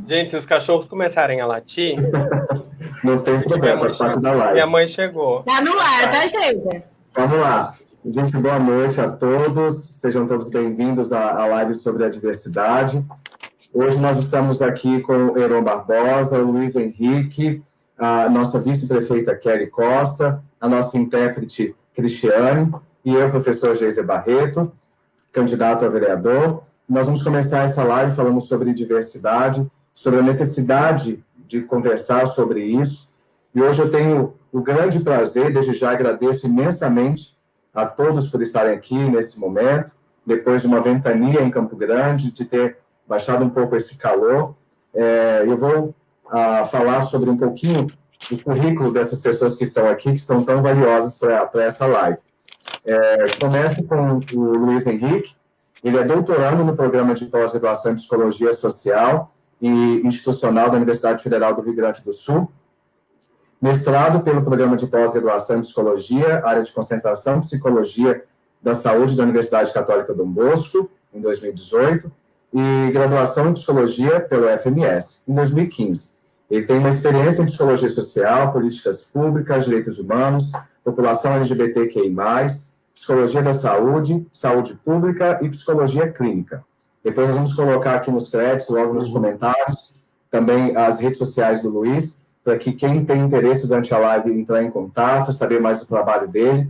Gente, se os cachorros começarem a latir... Não tem problema, faz parte da live. Minha mãe chegou. Tá no ar, tá, gente? Vamos lá. Gente, boa noite a todos. Sejam todos bem-vindos à live sobre a diversidade. Hoje nós estamos aqui com o Heron Barbosa, o Luiz Henrique, a nossa vice-prefeita Kelly Costa, a nossa intérprete Cristiane e eu, professor Geise Barreto, candidato a vereador. Nós vamos começar essa live falando sobre diversidade, sobre a necessidade de conversar sobre isso. E hoje eu tenho o grande prazer, desde já agradeço imensamente a todos por estarem aqui nesse momento, depois de uma ventania em Campo Grande, de ter baixado um pouco esse calor. Eu vou falar sobre um pouquinho o currículo dessas pessoas que estão aqui, que são tão valiosas para essa live. Começo com o Luiz Henrique. Ele é doutorando no programa de pós-graduação em Psicologia Social e Institucional da Universidade Federal do Rio Grande do Sul, mestrado pelo programa de pós-graduação em Psicologia, área de concentração Psicologia da Saúde da Universidade Católica Dom Bosco, em 2018, e graduação em Psicologia pelo FMS, em 2015. Ele tem uma experiência em Psicologia Social, Políticas Públicas, Direitos Humanos, População LGBTQI+, Psicologia da Saúde, Saúde Pública e Psicologia Clínica. Depois nós vamos colocar aqui nos créditos, logo nos comentários, também as redes sociais do Luiz, para que quem tem interesse durante a live entrar em contato, saber mais do trabalho dele,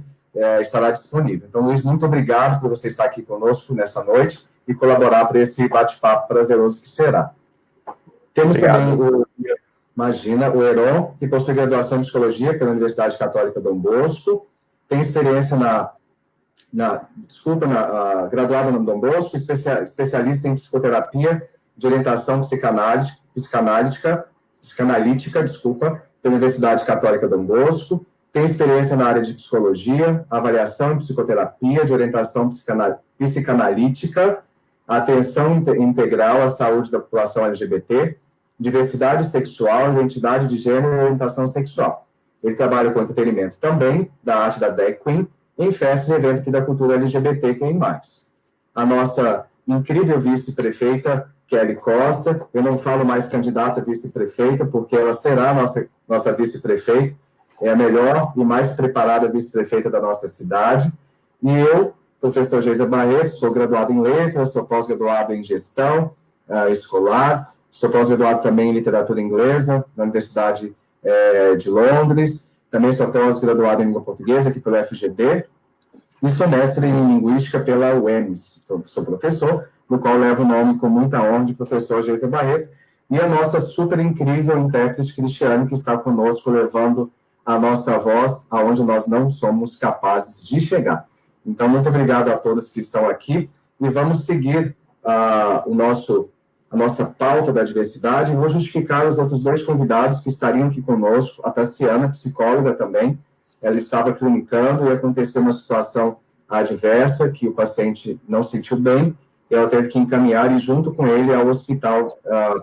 estará disponível. Então, Luiz, muito obrigado por você estar aqui conosco nessa noite e colaborar para esse bate-papo prazeroso que será. Temos também o Heron, que possui graduação em Psicologia pela Universidade Católica Dom Bosco, tem experiência graduado no Dom Bosco, especialista em psicoterapia de orientação psicanalítica, pela Universidade Católica Dom Bosco, tem experiência na área de psicologia, avaliação em psicoterapia de orientação psicanalítica, atenção integral à saúde da população LGBT, diversidade sexual, identidade de gênero e orientação sexual. Ele trabalha com entretenimento também, da arte da drag queen, em festas e eventos aqui da cultura LGBTQI+. A nossa incrível vice-prefeita, Kelly Costa, eu não falo mais candidata a vice-prefeita, porque ela será nossa vice-prefeita, é a melhor e mais preparada vice-prefeita da nossa cidade. E eu, professor Geise Barreto, sou graduado em letras, sou pós-graduado em gestão escolar, sou pós-graduado também em literatura inglesa, na Universidade de Londres, também sou pós-graduado em língua portuguesa aqui pela FGD, e sou mestre em linguística pela UEMS. Sou professor, no qual levo o nome com muita honra de professor Geise Barreto, e a nossa super incrível intérprete Cristiane, que está conosco levando a nossa voz aonde nós não somos capazes de chegar. Então, muito obrigado a todos que estão aqui, e vamos seguir a nossa pauta da diversidade. Vou justificar os outros dois convidados que estariam aqui conosco, a Tassiana, psicóloga também. Ela estava clinicando e aconteceu uma situação adversa, que o paciente não sentiu bem, e ela teve que encaminhar e junto com ele ao hospital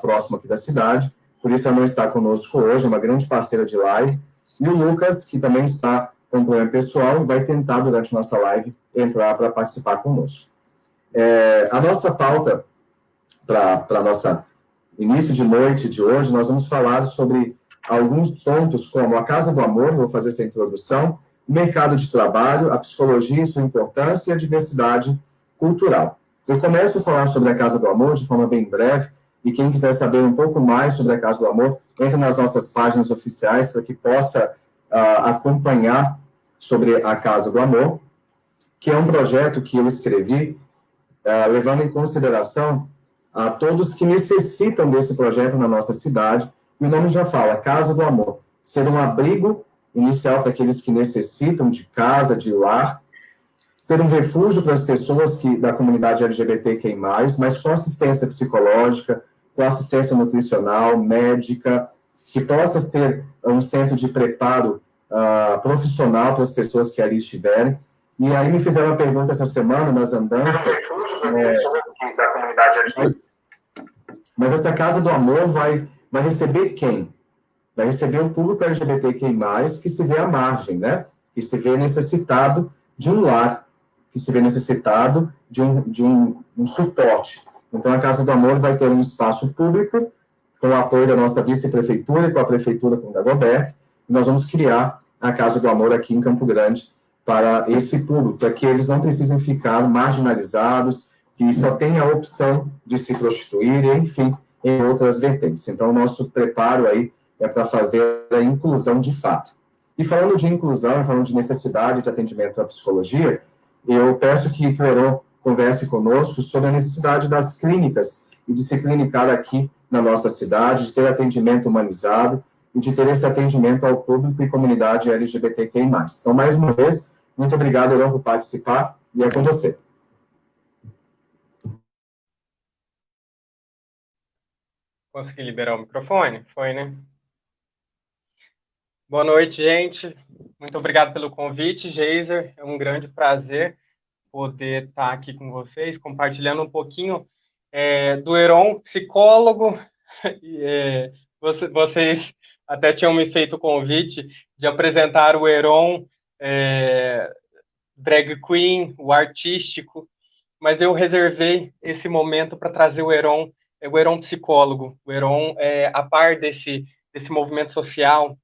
próximo aqui da cidade. Por isso ela não está conosco hoje, é uma grande parceira de live. E o Lucas, que também está com um problema pessoal, vai tentar, durante nossa live, entrar para participar conosco. A nossa pauta para nossa início de noite de hoje, nós vamos falar sobre alguns pontos como a Casa do Amor, vou fazer essa introdução, o mercado de trabalho, a psicologia e sua importância e a diversidade cultural. Eu começo a falar sobre a Casa do Amor de forma bem breve, e quem quiser saber um pouco mais sobre a Casa do Amor, entre nas nossas páginas oficiais para que possa acompanhar sobre a Casa do Amor, que é um projeto que eu escrevi levando em consideração a todos que necessitam desse projeto na nossa cidade, e o nome já fala, Casa do Amor, ser um abrigo inicial para aqueles que necessitam de casa, de lar, ser um refúgio para as pessoas da comunidade LGBTQI+, mas com assistência psicológica, com assistência nutricional, médica, que possa ser um centro de preparo profissional para as pessoas que ali estiverem. E aí me fizeram uma pergunta essa semana, nas andanças, da comunidade LGBT. Mas essa Casa do Amor vai receber quem? Vai receber o público LGBTQI+, que se vê à margem, né? Que se vê necessitado de um lar, que se vê necessitado de um suporte. Então, a Casa do Amor vai ter um espaço público com o apoio da nossa vice-prefeitura e com a prefeitura com o Dagoberto, nós vamos criar a Casa do Amor aqui em Campo Grande para esse público, para que eles não precisem ficar marginalizados, que só tenha a opção de se prostituir, enfim, em outras vertentes. Então, o nosso preparo aí é para fazer a inclusão de fato. E falando de inclusão, falando de necessidade de atendimento à psicologia, eu peço que o Heron converse conosco sobre a necessidade das clínicas e de se clinicar aqui na nossa cidade, de ter atendimento humanizado e de ter esse atendimento ao público e comunidade LGBTQI+. Então, mais uma vez, muito obrigado, Heron, por participar, e é com você. Consegui liberar o microfone? Foi, né? Boa noite, gente. Muito obrigado pelo convite, Geiser. É um grande prazer poder estar aqui com vocês, compartilhando um pouquinho do Heron, psicólogo. Vocês até tinham me feito o convite de apresentar o Heron drag queen, o artístico, mas eu reservei esse momento para trazer o Heron psicólogo, o Heron a par desse movimento social,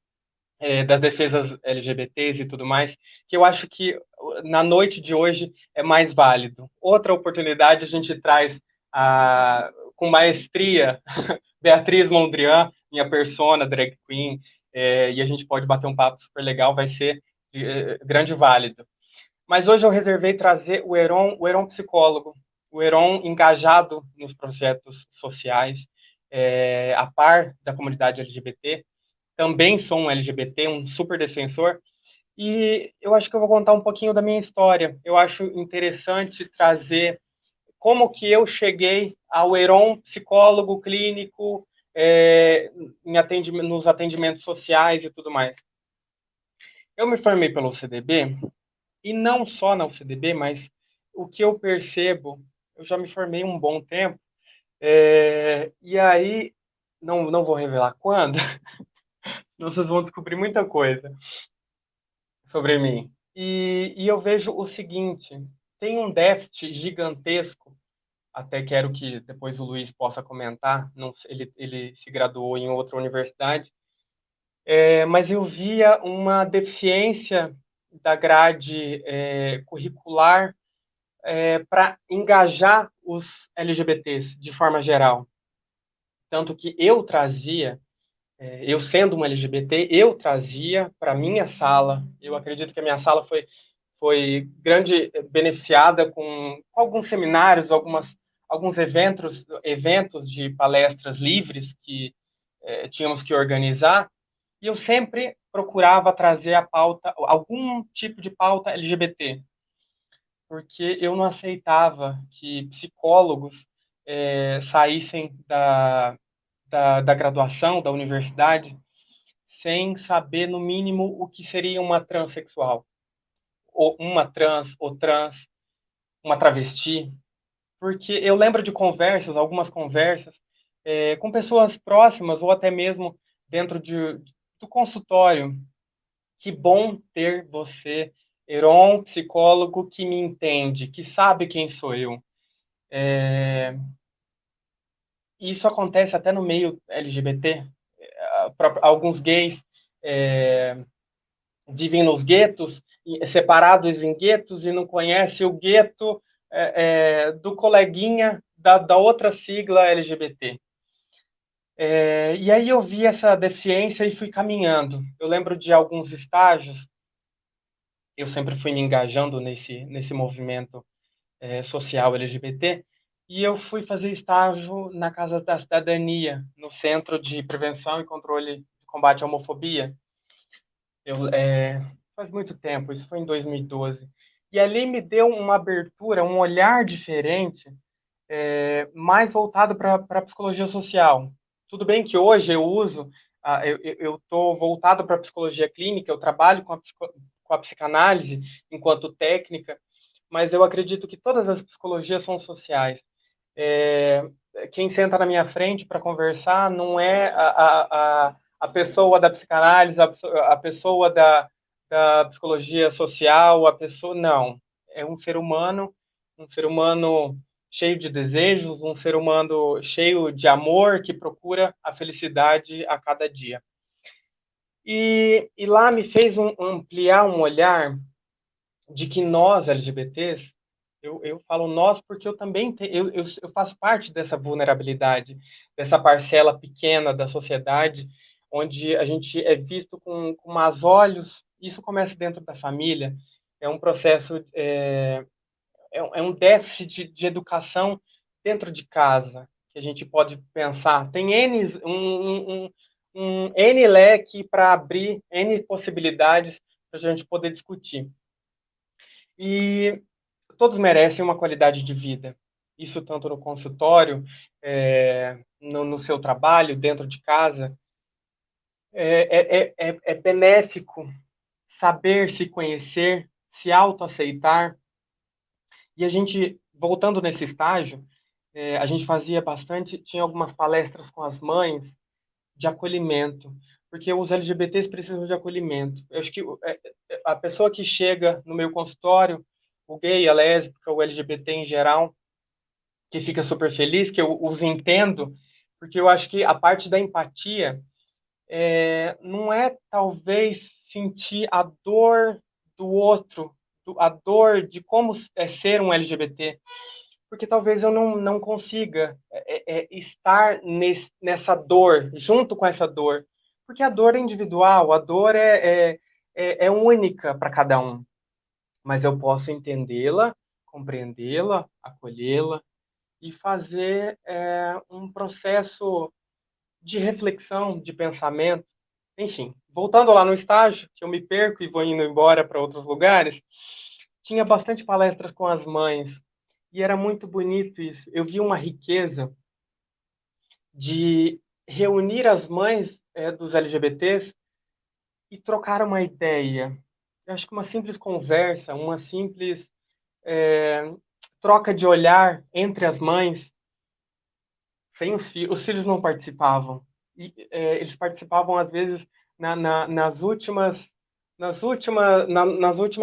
das defesas LGBTs e tudo mais, que eu acho que na noite de hoje é mais válido. Outra oportunidade a gente traz com maestria Beatriz Mondrian, minha persona, drag queen, e a gente pode bater um papo super legal, vai ser grande válido. Mas hoje eu reservei trazer o Heron psicólogo, o Heron engajado nos projetos sociais, a par da comunidade LGBT. Também sou um LGBT, um super defensor, e eu acho que eu vou contar um pouquinho da minha história. Eu acho interessante trazer como que eu cheguei ao Heron psicólogo clínico, nos atendimentos sociais e tudo mais. Eu me formei pela UCDB, e não só na UCDB, mas o que eu percebo, eu já me formei um bom tempo, e aí, não vou revelar quando, vocês vão descobrir muita coisa sobre mim. E eu vejo o seguinte, tem um déficit gigantesco, até quero que depois o Luiz possa comentar, não, ele se graduou em outra universidade, mas eu via uma deficiência da grade curricular para engajar os LGBTs de forma geral. Tanto que eu trazia, eu sendo uma LGBT, eu trazia para minha sala, eu acredito que a minha sala foi grande beneficiada com alguns seminários, alguns eventos de palestras livres que tínhamos que organizar, e eu sempre procurava trazer a pauta, algum tipo de pauta LGBT, porque eu não aceitava que psicólogos saíssem da graduação, da universidade, sem saber, no mínimo, o que seria uma transexual, ou uma trans, ou trans, uma travesti, porque eu lembro de conversas, algumas conversas, com pessoas próximas, ou até mesmo dentro do consultório. Que bom ter você, Heron, psicólogo que me entende, que sabe quem sou eu. Isso acontece até no meio LGBT. Alguns gays vivem nos guetos, separados em guetos, e não conhecem o gueto do coleguinha da outra sigla LGBT. E aí eu vi essa deficiência e fui caminhando. Eu lembro de alguns estágios, eu sempre fui me engajando nesse movimento social LGBT, e eu fui fazer estágio na Casa da Cidadania, no Centro de Prevenção e Controle de Combate à Homofobia. Faz muito tempo, isso foi em 2012. E ali me deu uma abertura, um olhar diferente, mais voltado para a psicologia social. Tudo bem que hoje eu uso, eu estou voltado para a psicologia clínica, eu trabalho com a psicanálise enquanto técnica, mas eu acredito que todas as psicologias são sociais. Quem senta na minha frente para conversar não é a pessoa da psicanálise, a pessoa da psicologia social, a pessoa, não. É um ser humano cheio de desejos, um ser humano cheio de amor, que procura a felicidade a cada dia. E lá me fez ampliar um olhar de que nós, LGBTs, eu falo nós porque eu também eu faço parte dessa vulnerabilidade, dessa parcela pequena da sociedade, onde a gente é visto com más olhos. Isso começa dentro da família, é um processo, é um déficit de educação dentro de casa, que a gente pode pensar. Tem um N leque para abrir, N possibilidades para a gente poder discutir. E todos merecem uma qualidade de vida. Isso tanto no consultório, no seu trabalho, dentro de casa. É benéfico saber se conhecer, se autoaceitar. E a gente, voltando nesse estágio, a gente fazia bastante, tinha algumas palestras com as mães de acolhimento, porque os LGBTs precisam de acolhimento. Eu acho que a pessoa que chega no meu consultório, o gay, a lésbica, o LGBT em geral, que fica super feliz, que eu os entendo, porque eu acho que a parte da empatia não é talvez sentir a dor do outro, a dor de como é ser um LGBT, porque talvez eu não consiga estar nessa dor, junto com essa dor, porque a dor é individual, a dor é única para cada um, mas eu posso entendê-la, compreendê-la, acolhê-la e fazer um processo de reflexão, de pensamento, enfim. Voltando lá no estágio, que eu me perco e vou indo embora para outros lugares, tinha bastante palestras com as mães, e era muito bonito isso. Eu vi uma riqueza de reunir as mães dos LGBTs e trocar uma ideia. Eu acho que uma simples conversa, uma simples troca de olhar entre as mães, sem os filhos não participavam. E, eles participavam, às vezes, nas últimas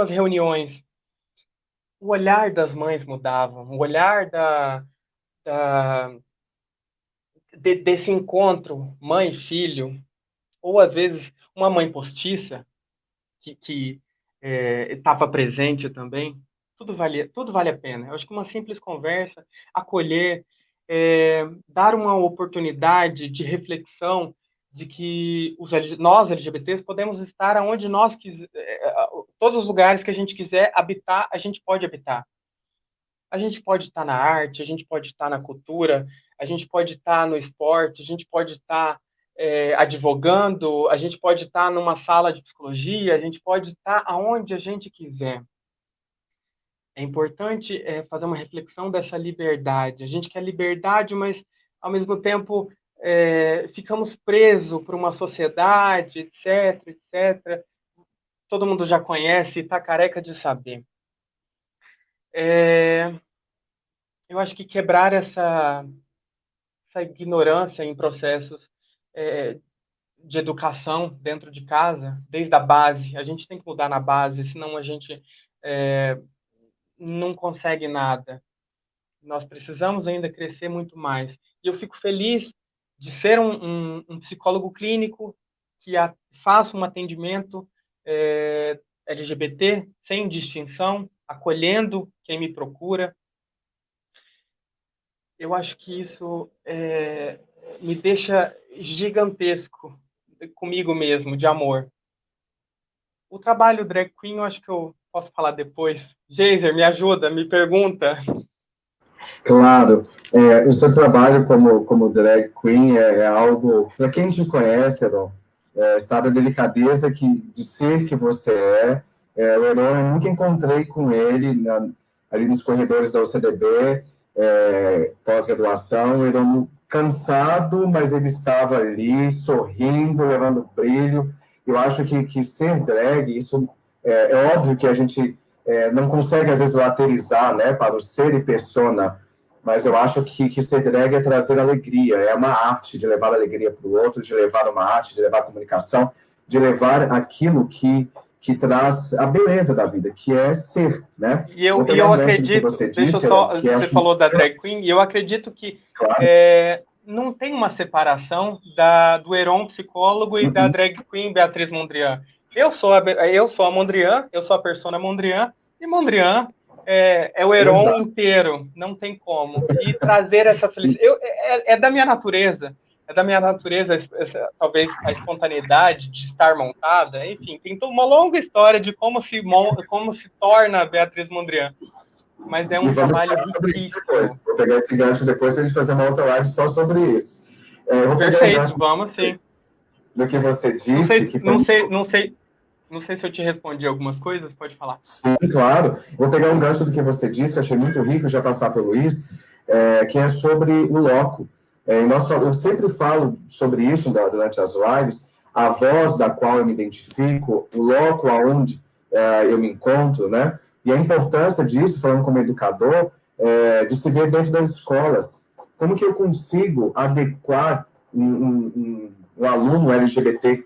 reuniões. O olhar das mães mudava, o olhar da, desse encontro mãe-filho, ou às vezes uma mãe postiça, que estava presente também, tudo vale a pena. Eu acho que uma simples conversa, acolher, dar uma oportunidade de reflexão de que nós, LGBTs, podemos estar aonde nós quiser, todos os lugares que a gente quiser habitar, a gente pode habitar. A gente pode estar na arte, a gente pode estar na cultura, a gente pode estar no esporte, a gente pode estar advogando, a gente pode estar numa sala de psicologia, a gente pode estar aonde a gente quiser. É importante fazer uma reflexão dessa liberdade. A gente quer liberdade, mas, ao mesmo tempo, ficamos presos por uma sociedade, etc, etc. Todo mundo já conhece e está careca de saber. Eu acho que quebrar essa ignorância em processos de educação dentro de casa, desde a base, a gente tem que mudar na base, senão a gente não consegue nada. Nós precisamos ainda crescer muito mais. E eu fico feliz de ser um psicólogo clínico que faça um atendimento LGBT sem distinção, acolhendo quem me procura. Eu acho que isso me deixa gigantesco comigo mesmo, de amor. O trabalho drag queen, eu acho que eu posso falar depois. Geiser, me ajuda, me pergunta. Claro, o seu trabalho como drag queen é algo, para quem te conhece, Heron, sabe a delicadeza de ser que você o Heron, eu nunca encontrei com ele ali nos corredores da UCDB, pós-graduação, o Heron cansado, mas ele estava ali, sorrindo, levando brilho. Eu acho que ser drag, isso é óbvio que a gente não consegue, às vezes, laterizar, né, para o ser e persona, mas eu acho que ser drag é trazer alegria, é uma arte de levar alegria para o outro, de levar uma arte, de levar comunicação, de levar aquilo que que traz a beleza da vida, que é ser, né? E eu, Vou e pegar eu um gancho do que acredito, você deixa eu disse, Heron, só, que você acho falou da drag queen, e eu acredito que claro. não tem uma separação do Heron psicólogo e da Uhum. drag queen Beatriz Mondrian. Eu sou a Mondrian, eu sou a persona Mondrian, e Mondrian é o Heron Exato. inteiro, não tem como. E trazer essa felicidade, é da minha natureza, talvez a espontaneidade de estar montada, enfim, tem toda uma longa história de como se torna a Beatriz Mondrian, mas é E um vamos trabalho falar sobre isso depois. riquíssimo. Vou pegar esse gancho depois para a gente fazer uma outra live só sobre isso. Vou pegar um Perfeito, gancho vamos sim. do que você Não disse, sei, que foi não sei, muito. não sei, não sei se eu te respondi algumas coisas, pode falar. Sim, claro. Vou pegar um gancho do que você disse, que eu achei muito rico já passar pelo Luiz, que é sobre o loco. Eu sempre falo sobre isso durante as lives, a voz da qual eu me identifico, o loco aonde eu me encontro, né? E a importância disso, falando como educador, de se ver dentro das escolas. Como que eu consigo adequar um aluno LGBTQI+,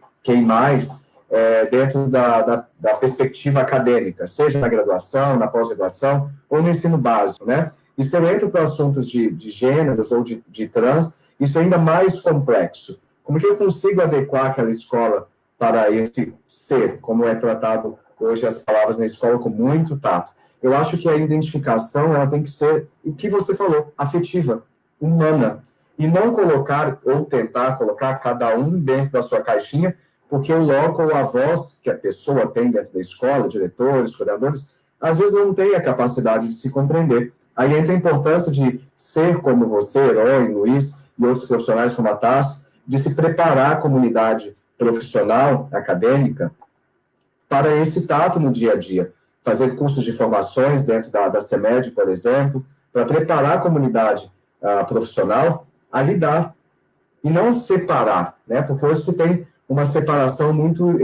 dentro da perspectiva acadêmica, seja na graduação, na pós-graduação ou no ensino básico, né? E se eu entro para assuntos de gêneros ou de trans, isso é ainda mais complexo. Como que eu consigo adequar aquela escola para esse ser, como é tratado hoje as palavras na escola com muito tato? Eu acho que a identificação ela tem que ser o que você falou, afetiva, humana, e não colocar ou tentar colocar cada um dentro da sua caixinha, porque o loco ou a voz que a pessoa tem dentro da escola, diretores, cuidadores, às vezes não tem a capacidade de se compreender. Aí entra a importância de ser como você, Herói, Luiz e outros profissionais como a TAS, de se preparar a comunidade profissional, acadêmica, para esse tato no dia a dia. Fazer cursos de formações dentro da CEMED, por exemplo, para preparar a comunidade profissional a lidar e não separar, né? Porque hoje se tem uma separação muito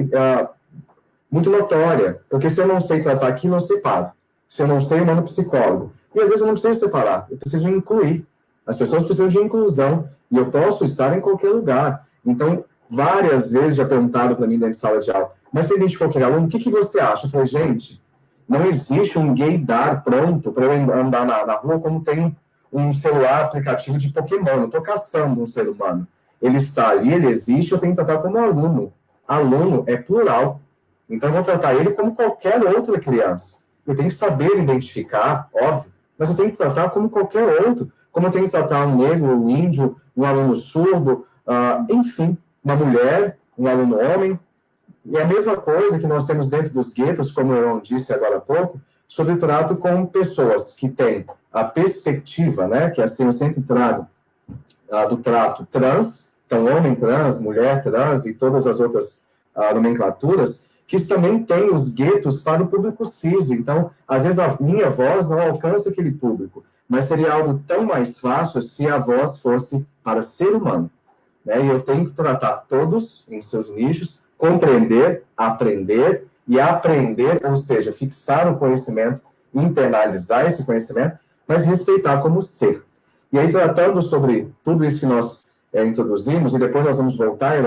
notória, porque se eu não sei tratar aquilo, eu separo. Se eu não sei, eu mando psicólogo. E às vezes eu não preciso separar, eu preciso incluir. As pessoas precisam de inclusão, e eu posso estar em qualquer lugar. Então, várias vezes já perguntaram para mim dentro de sala de aula, mas você identificou aquele aluno, o que você acha? Eu falei, gente, não existe um gaydar pronto para eu andar na rua como tem um celular aplicativo de Pokémon. Eu estou caçando um ser humano. Ele está ali, ele existe, eu tenho que tratar como aluno. Aluno é plural. Então, eu vou tratar ele como qualquer outra criança. Eu tenho que saber identificar, óbvio, mas eu tenho que tratar como qualquer outro. Como eu tenho que tratar um negro, um índio, um aluno surdo, enfim, uma mulher, um aluno homem. E a mesma coisa que nós temos dentro dos guetos, como eu disse agora há pouco, sobre o trato com pessoas que têm a perspectiva, né, que assim eu sempre trago, do trato trans, então homem trans, mulher trans e todas as outras nomenclaturas, que também tem os guetos para o público cis. Então, às vezes a minha voz não alcança aquele público, mas seria algo tão mais fácil se a voz fosse para ser humano, né? E eu tenho que tratar todos em seus nichos, compreender, aprender, ou seja, fixar o conhecimento, internalizar esse conhecimento, mas respeitar como ser. E aí, tratando sobre tudo isso que nós introduzimos, e depois nós vamos voltar,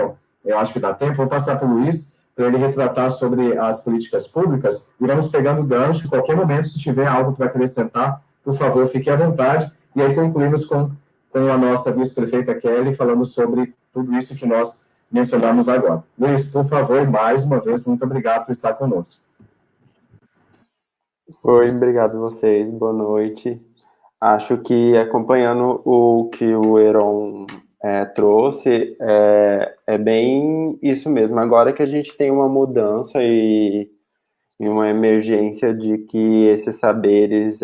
eu acho que dá tempo, vou passar para o Luiz, para ele retratar sobre as políticas públicas, e vamos pegando o gancho, em qualquer momento, se tiver algo para acrescentar, por favor, fique à vontade, e aí concluímos com a nossa vice-prefeita Kelly, falando sobre tudo isso que nós mencionamos agora. Luiz, por favor, mais uma vez, muito obrigado por estar conosco. Oi, obrigado a vocês, boa noite. Acho que acompanhando o que o Heron trouxe, é bem isso mesmo. Agora que a gente tem uma mudança e uma emergência de que esses saberes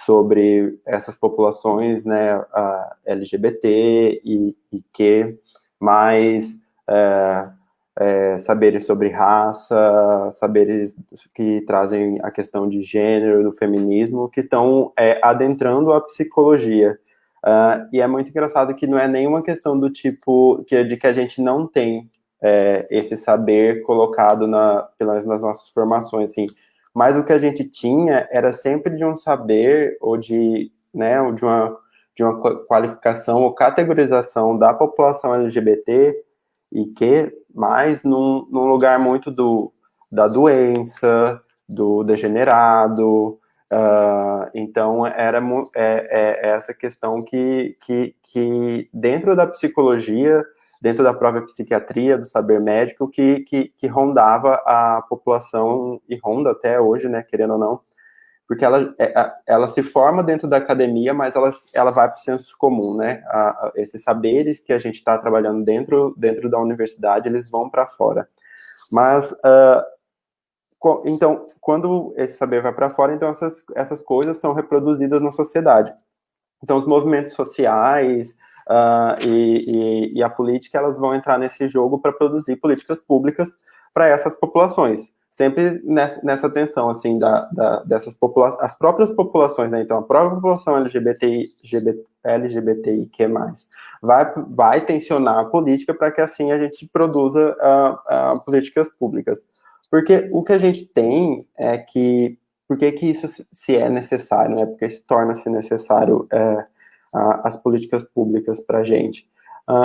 sobre essas populações, né, LGBT e que mais saberes sobre raça, saberes que trazem a questão de gênero, do feminismo, que estão adentrando a psicologia. E é muito engraçado que não é nenhuma questão do tipo de que a gente não tem esse saber colocado pelas nossas formações, assim. Mas o que a gente tinha era sempre de um saber ou de uma qualificação ou categorização da população LGBT e que mais num lugar muito do da doença, do degenerado. Então, essa questão que dentro da psicologia, dentro da própria psiquiatria, do saber médico, que rondava a população, e ronda até hoje, né, querendo ou não, porque ela se forma dentro da academia, mas ela vai para o senso comum, né? Esses saberes que a gente está trabalhando dentro da universidade, eles vão para fora. Mas, então, quando esse saber vai para fora, então essas coisas são reproduzidas na sociedade. Então, os movimentos sociais e a política, elas vão entrar nesse jogo para produzir políticas públicas para essas populações. Sempre nessa tensão, assim, dessas populações, as próprias populações, né? Então, a própria população LGBTIQ+, vai tensionar a política para que, assim, a gente produza políticas públicas. Porque o que a gente tem é que, por que isso se é necessário, né? Porque se torna-se necessário as políticas públicas para a gente.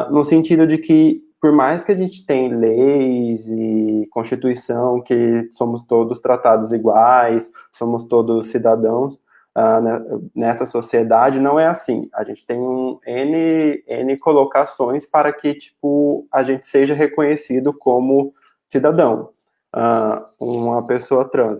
No sentido de que, por mais que a gente tenha leis e constituição, que somos todos tratados iguais, somos todos cidadãos nessa sociedade, não é assim. A gente tem N colocações para que, tipo, a gente seja reconhecido como cidadão. Uma pessoa trans,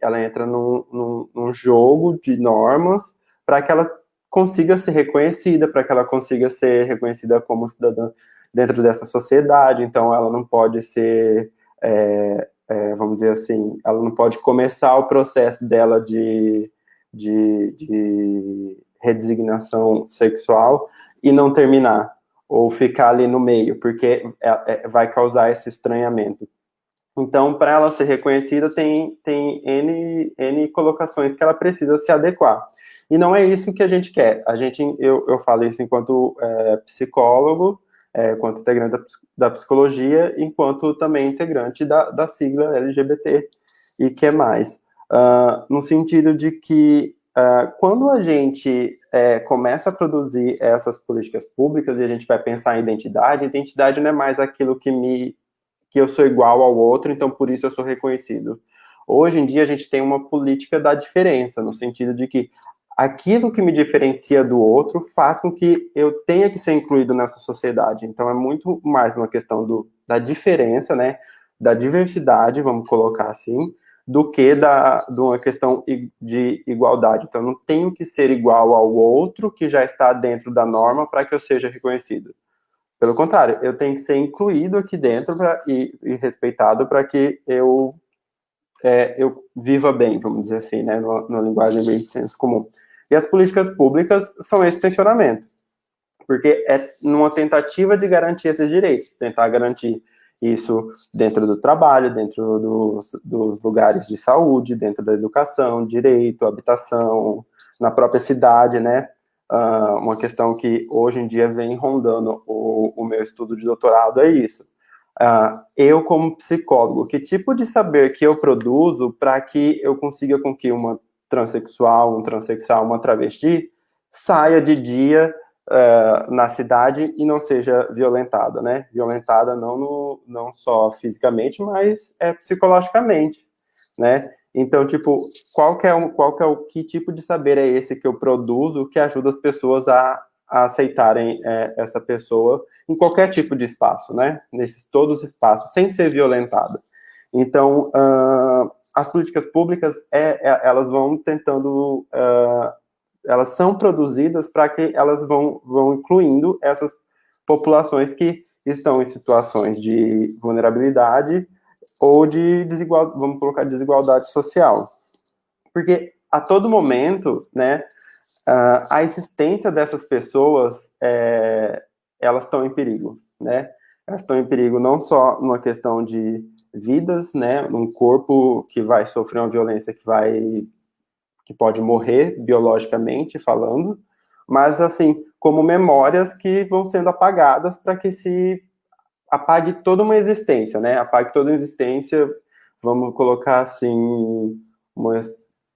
ela entra num jogo de normas para que ela consiga ser reconhecida, para que ela consiga ser reconhecida como cidadã dentro dessa sociedade. Então, ela não pode ser, vamos dizer assim, ela não pode começar o processo dela de redesignação sexual e não terminar, ou ficar ali no meio, porque vai causar esse estranhamento. Então, para ela ser reconhecida, tem N colocações que ela precisa se adequar. E não é isso que a gente quer. Eu falo isso enquanto psicólogo, enquanto integrante da psicologia, enquanto também integrante da sigla LGBT e que é mais. No sentido de que quando a gente começa a produzir essas políticas públicas e a gente vai pensar em identidade não é mais aquilo que eu sou igual ao outro, então por isso eu sou reconhecido. Hoje em dia a gente tem uma política da diferença, no sentido de que aquilo que me diferencia do outro faz com que eu tenha que ser incluído nessa sociedade. Então é muito mais uma questão da diferença, né, da diversidade, vamos colocar assim, do que de uma questão de igualdade. Então eu não tenho que ser igual ao outro que já está dentro da norma para que eu seja reconhecido. Pelo contrário, eu tenho que ser incluído aqui dentro e respeitado para que eu viva bem, vamos dizer assim, né, numa linguagem bem de senso comum. E as políticas públicas são esse tensionamento, porque é numa tentativa de garantir esses direitos, tentar garantir isso dentro do trabalho, dentro dos lugares de saúde, dentro da educação, direito, habitação, na própria cidade, né, uma questão que hoje em dia vem rondando o meu estudo de doutorado é isso. Eu, como psicólogo, que tipo de saber que eu produzo para que eu consiga com que uma transexual, um transexual, uma travesti, saia de dia na cidade e não seja violentada, né? Violentada não só fisicamente, mas psicologicamente, né? Então, tipo, que tipo de saber é esse que eu produzo que ajuda as pessoas a aceitarem essa pessoa em qualquer tipo de espaço, né? Todos os espaços, sem ser violentada. Então, as políticas públicas, elas vão tentando, elas são produzidas para que elas vão incluindo essas populações que estão em situações de vulnerabilidade ou de vamos colocar desigualdade social. Porque a todo momento, né, a existência dessas pessoas, elas estão em perigo, né? Elas estão em perigo não só numa questão de vidas, né, um corpo que vai sofrer uma violência que pode morrer biologicamente falando, mas assim, como memórias que vão sendo apagadas para que se apague toda uma existência, né? Apague toda a existência, vamos colocar assim,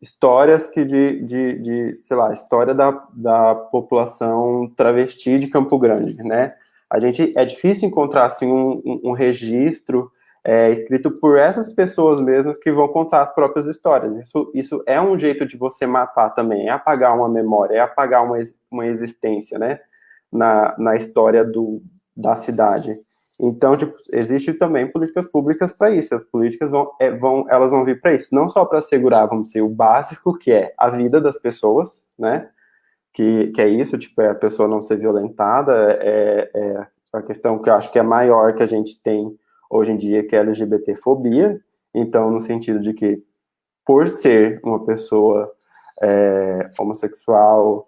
histórias sei lá, história da população travesti de Campo Grande, né? É difícil encontrar, assim, um registro escrito por essas pessoas mesmo que vão contar as próprias histórias. Isso é um jeito de você matar também, é apagar uma memória, é apagar uma existência, né, na história da cidade. Então, tipo, existe também políticas públicas para isso. As políticas elas vão vir para isso, não só para assegurar, vamos dizer, o básico, que é a vida das pessoas, né, que é isso, tipo, a pessoa não ser violentada, é a questão que eu acho que é maior que a gente tem hoje em dia, que é a LGBTfobia. Então, no sentido de que, por ser uma pessoa homossexual,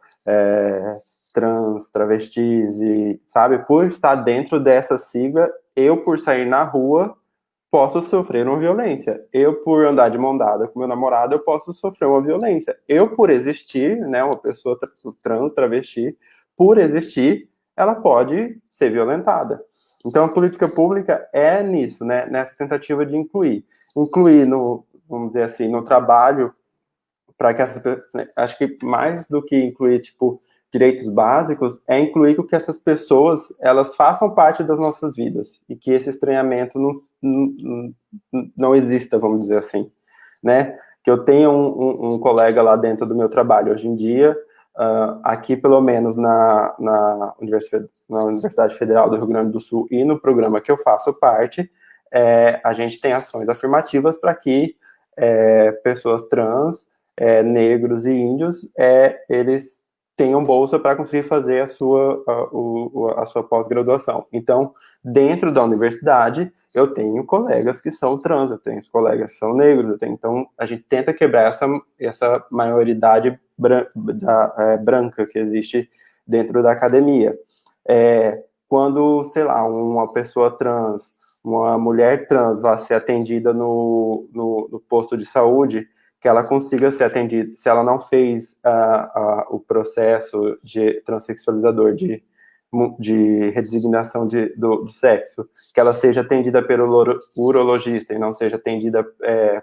trans, travestis, e, sabe, por estar dentro dessa sigla, eu, por sair na rua, posso sofrer uma violência. Eu, por andar de mão dada com meu namorado, eu posso sofrer uma violência. Eu, por existir, né, uma pessoa trans, travesti, por existir, ela pode ser violentada. Então, a política pública é nisso, né, nessa tentativa de incluir no, vamos dizer assim, no trabalho, para que essas pessoas, né, acho que mais do que incluir, tipo, direitos básicos, é incluir que essas pessoas, elas façam parte das nossas vidas, e que esse estranhamento não exista, vamos dizer assim, né? Que eu tenho um colega lá dentro do meu trabalho hoje em dia, aqui pelo menos na Universidade Federal do Rio Grande do Sul e no programa que eu faço parte, a gente tem ações afirmativas para que pessoas trans, negros e índios, eles tenham bolsa para conseguir fazer a sua pós-graduação. Então, dentro da universidade, eu tenho colegas que são trans, eu tenho colegas que são negros, então a gente tenta quebrar essa maioridade branca que existe dentro da academia. Quando, sei lá, uma pessoa trans, uma mulher trans vai ser atendida no posto de saúde, que ela consiga ser atendida, se ela não fez o processo de transexualizador, de redesignação do sexo, que ela seja atendida pelo urologista e não seja atendida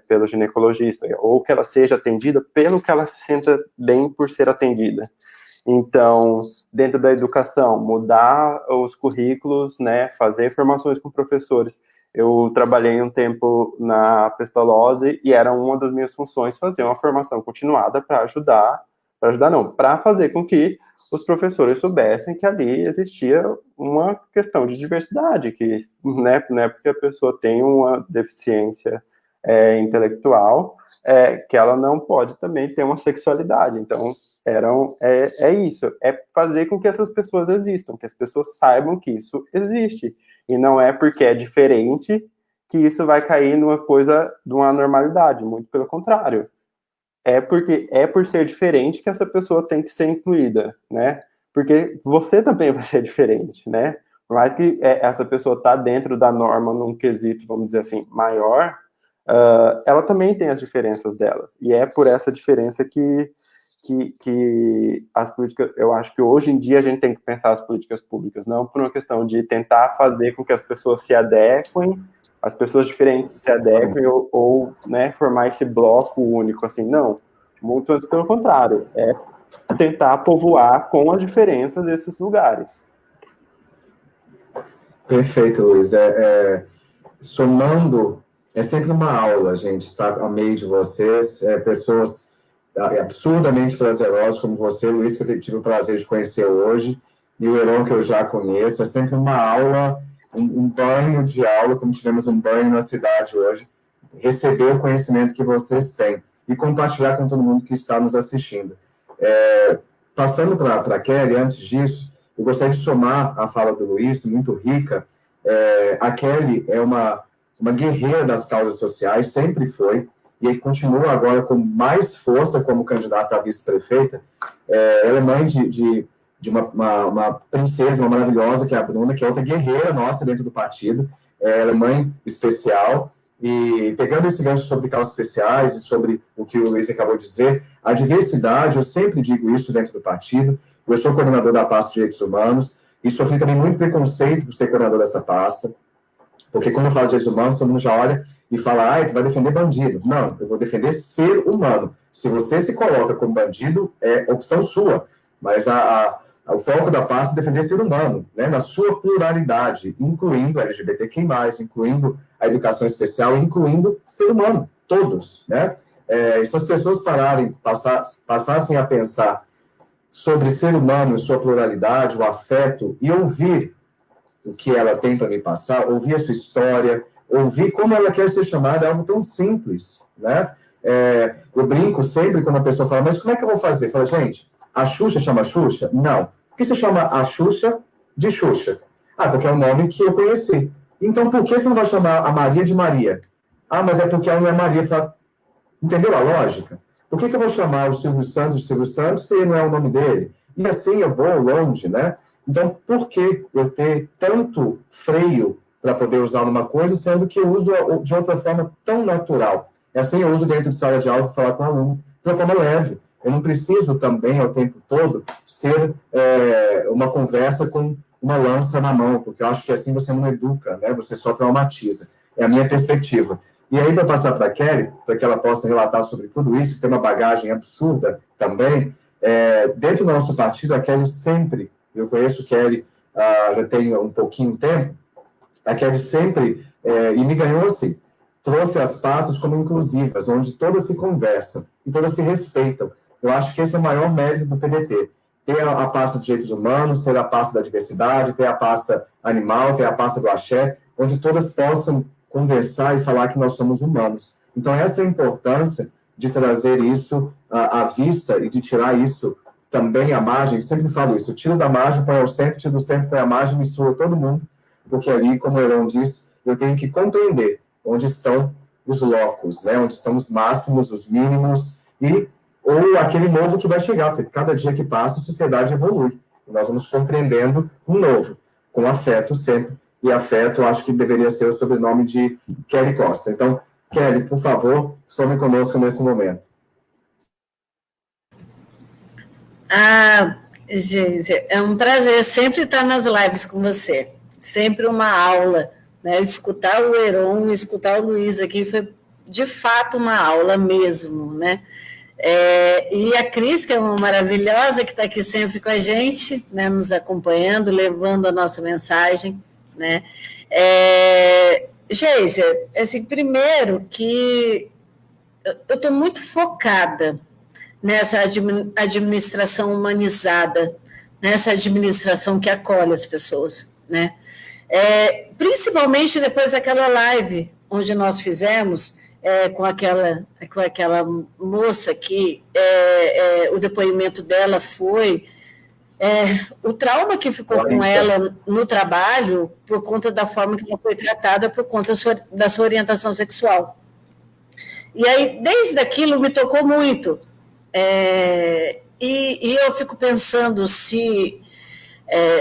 pelo ginecologista, ou que ela seja atendida pelo que ela se sinta bem por ser atendida. Então, dentro da educação, mudar os currículos, né, fazer formações com professores. Eu trabalhei um tempo na Pestalozzi e era uma das minhas funções fazer uma formação continuada para fazer com que os professores soubessem que ali existia uma questão de diversidade, que, né, não é porque a pessoa tem uma deficiência intelectual, que ela não pode também ter uma sexualidade. Então, isso, fazer com que essas pessoas existam, que as pessoas saibam que isso existe, e não é porque é diferente que isso vai cair numa coisa de uma normalidade, muito pelo contrário. Porque por ser diferente que essa pessoa tem que ser incluída, né? Porque você também vai ser diferente, né? Por mais que essa pessoa está dentro da norma num quesito, vamos dizer assim, maior, ela também tem as diferenças dela, e é por essa diferença que as políticas, eu acho que hoje em dia a gente tem que pensar as políticas públicas, não por uma questão de tentar fazer com que as pessoas se adequem, as pessoas diferentes se adequem, ou né, formar esse bloco único, assim, não, muito antes pelo contrário, tentar povoar com as diferenças desses lugares. Perfeito, Luiz. Somando, é sempre uma aula, gente, estar ao meio de vocês, pessoas absurdamente prazerosas como você, Luiz, que eu tive o prazer de conhecer hoje, e o Heron, que eu já conheço. É sempre uma aula, um banho de aula, como tivemos um banho na cidade hoje, receber o conhecimento que vocês têm e compartilhar com todo mundo que está nos assistindo. Passando para a Kelly, antes disso, eu gostaria de somar a fala do Luiz, muito rica. A Kelly é uma guerreira das causas sociais, sempre foi, e continua agora com mais força como candidata a vice-prefeita. Ela é mãe de uma princesa, uma maravilhosa, que é a Bruna, que é outra guerreira nossa dentro do partido. Ela é mãe especial, e pegando esse gancho sobre causas especiais e sobre o que o Luiz acabou de dizer, a diversidade, eu sempre digo isso dentro do partido. Eu sou coordenador da pasta de Direitos Humanos e sofri também muito preconceito por ser coordenador dessa pasta, porque quando eu falo de direitos humanos, todo mundo já olha e fala, tu vai defender bandido. Não, eu vou defender ser humano. Se você se coloca como bandido, é opção sua. Mas O foco da pasta é defender ser humano, né, na sua pluralidade, incluindo LGBTQI+, incluindo a educação especial, incluindo ser humano, todos, né? Se as pessoas passassem a pensar sobre ser humano e sua pluralidade, o afeto, e ouvir o que ela tem para me passar, ouvir a sua história, ouvir como ela quer ser chamada, é algo tão simples, né? Eu brinco sempre quando a pessoa fala, mas como é que eu vou fazer? Fala, gente, a Xuxa chama Xuxa? Não. Por que você chama a Xuxa de Xuxa? Porque é o nome que eu conheci. Então, por que você não vai chamar a Maria de Maria? Mas é porque ela não é Maria. Fala, entendeu a lógica? Por que eu vou chamar o Silvio Santos de Silvio Santos se não é o nome dele? E assim eu vou longe, né? Então, por que eu ter tanto freio para poder usar uma coisa, sendo que eu uso de outra forma tão natural? Assim eu uso dentro de sala de aula para falar com o aluno, de uma forma leve. Eu não preciso também, ao tempo todo, ser uma conversa com uma lança na mão, porque eu acho que assim você não educa, né? Você só traumatiza. É a minha perspectiva. E aí, para passar para a Kelly, para que ela possa relatar sobre tudo isso, que tem uma bagagem absurda também, dentro do nosso partido, a Kelly sempre, eu conheço a Kelly já tem um pouquinho de tempo, a Kelly sempre, e me ganhou assim, trouxe as pastas como inclusivas, onde todas se conversam e todas se respeitam. Eu acho que esse é o maior mérito do PDT. Ter a pasta de direitos humanos, ter a pasta da diversidade, ter a pasta animal, ter a pasta do axé, onde todas possam conversar e falar que nós somos humanos. Então, essa é a importância de trazer isso à vista e de tirar isso também à margem. Eu sempre falo isso, tiro da margem para o centro, tiro do centro para a margem, mistura todo mundo, porque ali, como o Heron disse, eu tenho que compreender onde estão os locos, né? Onde estão os máximos, os mínimos, ou aquele novo que vai chegar, porque cada dia que passa a sociedade evolui. E nós vamos compreendendo um novo, com afeto sempre. E afeto, acho que deveria ser o sobrenome de Kelly Costa. Então, Kelly, por favor, some conosco nesse momento. Gente, é um prazer sempre estar nas lives com você. Sempre uma aula, né? Escutar o Heron, escutar o Luiz aqui foi, de fato, uma aula mesmo, né? E a Cris, que é uma maravilhosa, que está aqui sempre com a gente, né? Nos acompanhando, levando a nossa mensagem, né? Geisa, assim, primeiro que eu estou muito focada nessa administração humanizada, nessa administração que acolhe as pessoas, né? Principalmente depois daquela live onde nós fizemos com aquela moça que o depoimento dela foi o trauma que ficou com ela no trabalho por conta da forma que ela foi tratada por conta da sua orientação sexual. E aí, desde aquilo, me tocou muito. E eu fico pensando se,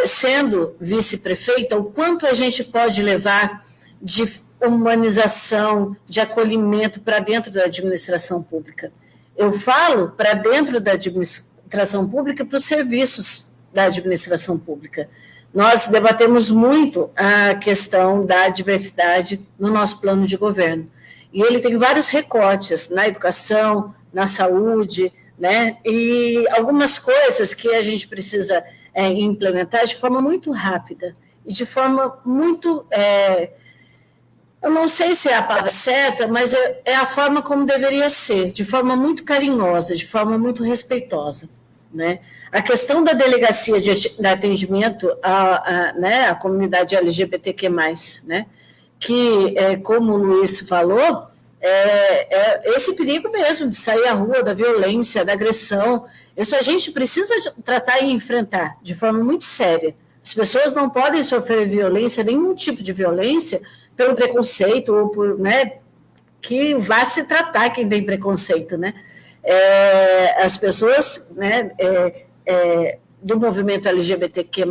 sendo vice-prefeita, o quanto a gente pode levar de humanização, de acolhimento para dentro da administração pública. Eu falo para dentro da administração pública, para os serviços da administração pública. Nós debatemos muito a questão da diversidade no nosso plano de governo. E ele tem vários recortes na educação, na saúde, né? E algumas coisas que a gente precisa implementar de forma muito rápida e de forma muito... eu não sei se é a palavra certa, mas é a forma como deveria ser, de forma muito carinhosa, de forma muito respeitosa, né? A questão da delegacia de atendimento à comunidade LGBTQ+, né? Que, como o Luiz falou, esse perigo mesmo de sair à rua, da violência, da agressão, isso a gente precisa tratar e enfrentar de forma muito séria. As pessoas não podem sofrer violência, nenhum tipo de violência, pelo preconceito, ou por, né, que vá se tratar quem tem preconceito, né? As pessoas, né, do movimento LGBTQ+,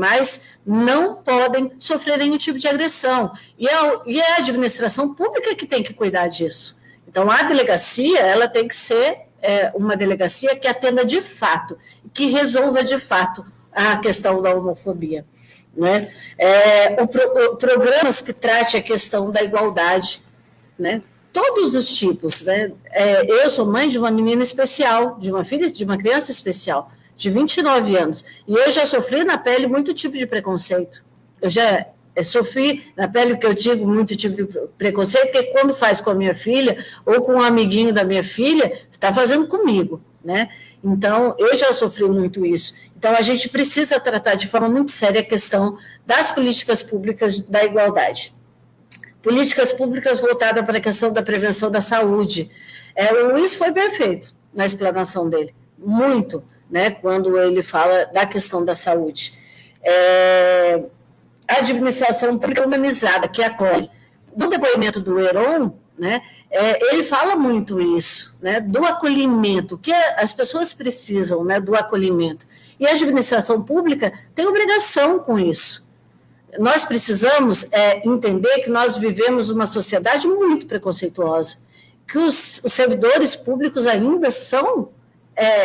não podem sofrer nenhum tipo de agressão. E é a administração pública que tem que cuidar disso. Então, a delegacia, ela tem que ser uma delegacia que atenda de fato, que resolva de fato a questão da homofobia, né? Programas que tratem a questão da igualdade, né? Todos os tipos, né? Eu sou mãe de uma menina especial, de uma filha, de uma criança especial. de 29 anos, e eu já sofri na pele muito tipo de preconceito. Eu já sofri na pele, o que eu digo, muito tipo de preconceito, que quando faz com a minha filha, ou com um amiguinho da minha filha, está fazendo comigo, né? Então, eu já sofri muito isso. Então, a gente precisa tratar de forma muito séria a questão das políticas públicas da igualdade. Políticas públicas voltadas para a questão da prevenção da saúde. O Luiz foi perfeito na explanação dele, muito, né, quando ele fala da questão da saúde. A administração pública humanizada, que acolhe. No depoimento do Heron, né, ele fala muito isso, né, do acolhimento, que as pessoas precisam, né, do acolhimento. E a administração pública tem obrigação com isso. Nós precisamos entender que nós vivemos uma sociedade muito preconceituosa, que os servidores públicos ainda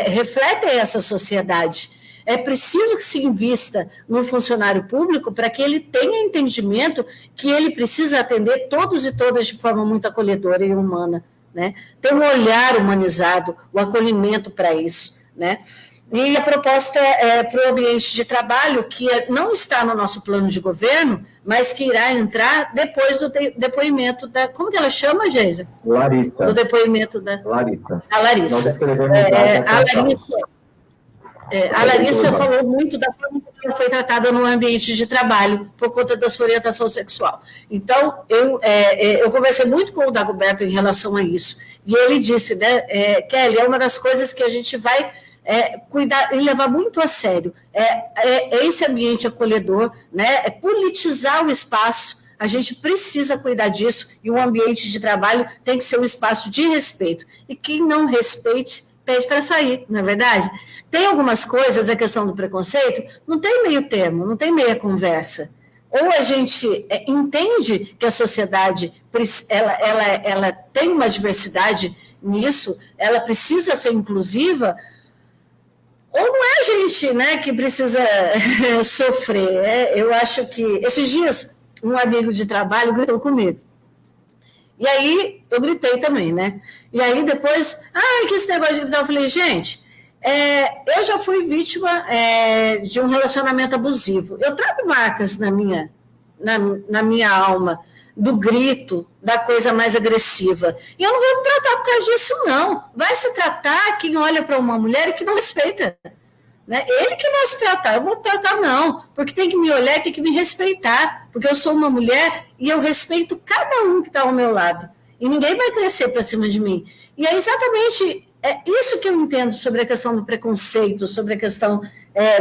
refletem essa sociedade. É preciso que se invista no funcionário público para que ele tenha entendimento que ele precisa atender todos e todas de forma muito acolhedora e humana, né? Ter um olhar humanizado, o acolhimento para isso, né? E a proposta para o ambiente de trabalho, que não está no nosso plano de governo, mas que irá entrar depois do depoimento da... Como que ela chama, Geisa? Larissa. Do depoimento da... Larissa. A Larissa. A Larissa falou muito da forma como ela foi tratada no ambiente de trabalho, por conta da sua orientação sexual. Então, eu conversei muito com o Dagoberto em relação a isso. E ele disse, né, Kelly, é uma das coisas que a gente vai... cuidar e levar muito a sério, esse ambiente acolhedor, né, politizar o espaço, a gente precisa cuidar disso, e o ambiente de trabalho tem que ser um espaço de respeito, e quem não respeite, pede para sair, não é verdade? Tem algumas coisas, a questão do preconceito, não tem meio termo, não tem meia conversa, ou a gente entende que a sociedade, ela tem uma diversidade nisso, ela precisa ser inclusiva, ou não é a gente, né, que precisa sofrer. Eu acho que... Esses dias, um amigo de trabalho gritou comigo. E aí, eu gritei também, né? E aí, depois... que esse negócio de gritar... Eu falei, gente, eu já fui vítima de um relacionamento abusivo. Eu trago marcas na minha alma, do grito, da coisa mais agressiva. E eu não vou me tratar por causa disso, não. Vai se tratar quem olha para uma mulher e que não respeita. Né? Ele que vai se tratar, eu vou tratar não, porque tem que me olhar, tem que me respeitar, porque eu sou uma mulher e eu respeito cada um que está ao meu lado. E ninguém vai crescer para cima de mim. E é exatamente isso que eu entendo sobre a questão do preconceito, sobre a questão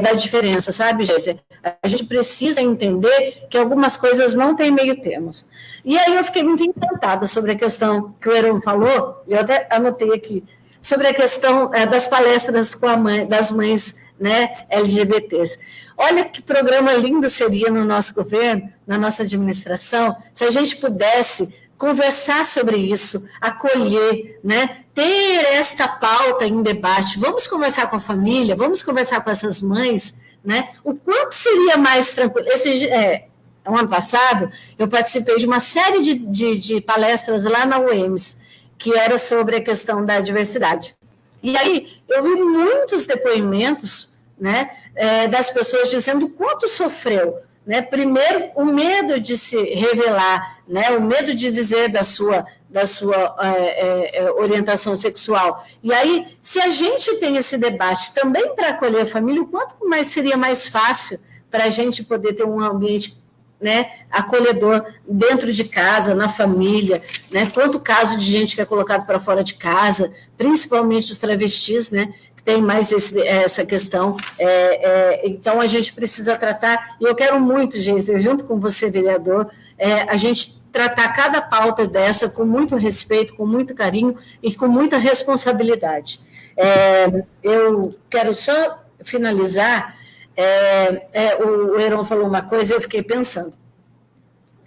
da diferença, sabe, Jéssica? A gente precisa entender que algumas coisas não têm meio termos. E aí eu fiquei muito encantada sobre a questão que o Heron falou, eu até anotei aqui, sobre a questão das palestras das mães, né, LGBTs. Olha que programa lindo seria no nosso governo, na nossa administração, se a gente pudesse conversar sobre isso, acolher, né, ter esta pauta em debate, vamos conversar com a família, vamos conversar com essas mães, né, o quanto seria mais tranquilo. Um ano passado, eu participei de uma série de palestras lá na UEMS, que era sobre a questão da diversidade. E aí, eu vi muitos depoimentos, né, das pessoas dizendo o quanto sofreu. Né? Primeiro, o medo de se revelar, né? O medo de dizer da sua orientação sexual. E aí, se a gente tem esse debate também para acolher a família, o quanto mais seria mais fácil para a gente poder ter um ambiente, né, acolhedor dentro de casa, na família, né? Quanto caso de gente que é colocado para fora de casa, principalmente os travestis, né? Tem mais essa questão, então a gente precisa tratar, e eu quero muito, gente, junto com você, vereador, a gente tratar cada pauta dessa com muito respeito, com muito carinho e com muita responsabilidade. Eu quero só finalizar, o Heron falou uma coisa, eu fiquei pensando,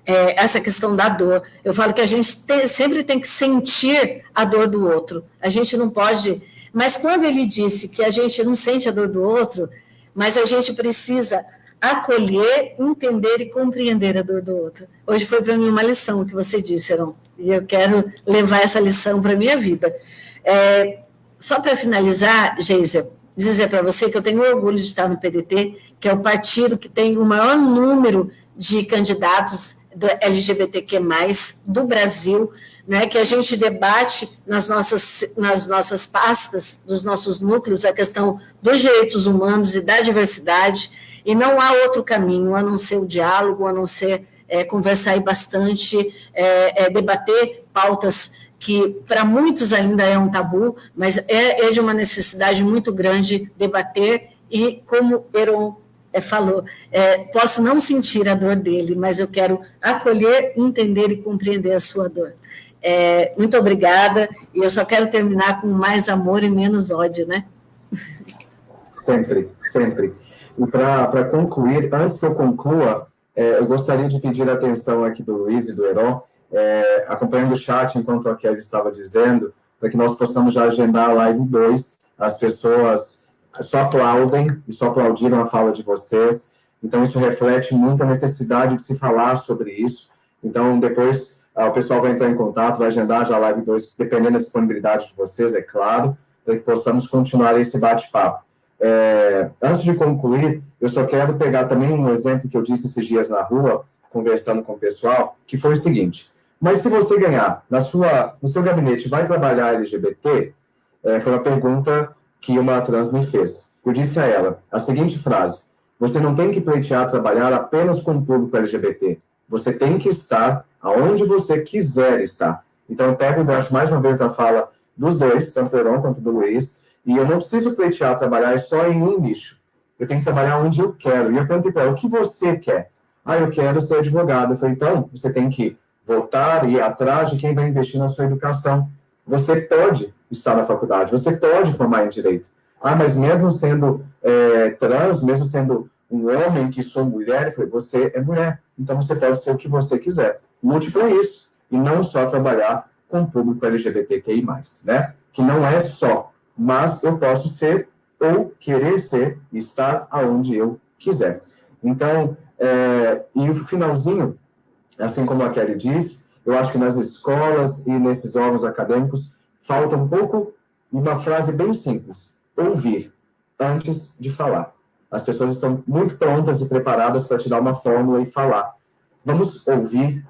essa questão da dor, eu falo que a gente sempre tem que sentir a dor do outro, a gente não pode... Mas quando ele disse que a gente não sente a dor do outro, mas a gente precisa acolher, entender e compreender a dor do outro. Hoje foi para mim uma lição o que você disse, Heron, e eu quero levar essa lição para a minha vida. Só para finalizar, Geisa, dizer para você que eu tenho orgulho de estar no PDT, que é o partido que tem o maior número de candidatos do LGBTQ+, do Brasil, né, que a gente debate nas nossas pastas, dos nossos núcleos, a questão dos direitos humanos e da diversidade, e não há outro caminho a não ser o diálogo, a não ser conversar aí bastante, debater pautas que para muitos ainda é um tabu, mas é de uma necessidade muito grande debater, e como Heron falou, posso não sentir a dor dele, mas eu quero acolher, entender e compreender a sua dor. Muito obrigada, e eu só quero terminar com mais amor e menos ódio, né? Sempre, sempre. E para concluir, antes que eu conclua, eu gostaria de pedir a atenção aqui do Luiz e do Heron, acompanhando o chat enquanto a Kelly estava dizendo, para que nós possamos já agendar a live 2. As pessoas só aplaudem e só aplaudiram a fala de vocês, então isso reflete muito a necessidade de se falar sobre isso. Então, depois, o pessoal vai entrar em contato, vai agendar já a live 2, dependendo da disponibilidade de vocês, é claro, para que possamos continuar esse bate-papo. Antes de concluir, eu só quero pegar também um exemplo que eu disse esses dias na rua, conversando com o pessoal, que foi o seguinte: mas se você ganhar no seu gabinete, vai trabalhar LGBT? Foi uma pergunta que uma trans me fez. Eu disse a ela a seguinte frase: você não tem que pleitear trabalhar apenas com o público LGBT, você tem que estar aonde você quiser estar. Então eu pego o gancho mais uma vez da fala dos dois, tanto do Heron quanto do Luiz, e eu não preciso pleitear trabalhar só em um nicho. Eu tenho que trabalhar onde eu quero. E eu perguntei para ela: o que você quer? Eu quero ser advogado. Eu falei: então, você tem que voltar e ir atrás de quem vai investir na sua educação. Você pode estar na faculdade, você pode formar em direito. Mas mesmo sendo trans, mesmo sendo um homem que sou mulher, eu falei: você é mulher, então você pode ser o que você quiser. Lute para isso, e não só trabalhar com o público LGBTQI+, né? Que não é só, mas eu posso ser ou querer ser, estar aonde eu quiser. Então, e o finalzinho, assim como a Kelly disse, eu acho que nas escolas e nesses órgãos acadêmicos falta um pouco uma frase bem simples: ouvir antes de falar. As pessoas estão muito prontas e preparadas para te dar uma fórmula e falar. Vamos ouvir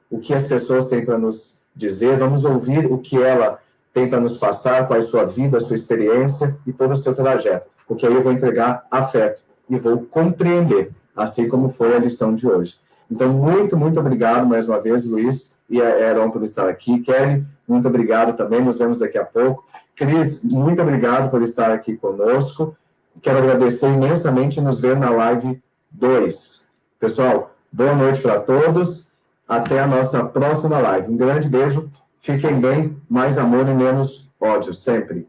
o que as pessoas têm para nos dizer, vamos ouvir o que ela tem para nos passar, qual é a sua vida, a sua experiência e todo o seu trajeto, porque aí eu vou entregar afeto e vou compreender, assim como foi a lição de hoje. Então, muito, muito obrigado mais uma vez, Luiz e a Heron, por estar aqui. Kelly, muito obrigado também, nos vemos daqui a pouco. Cris, muito obrigado por estar aqui conosco. Quero agradecer imensamente e nos ver na live 2. Pessoal, boa noite para todos. Até a nossa próxima live. Um grande beijo. Fiquem bem. Mais amor e menos ódio, sempre.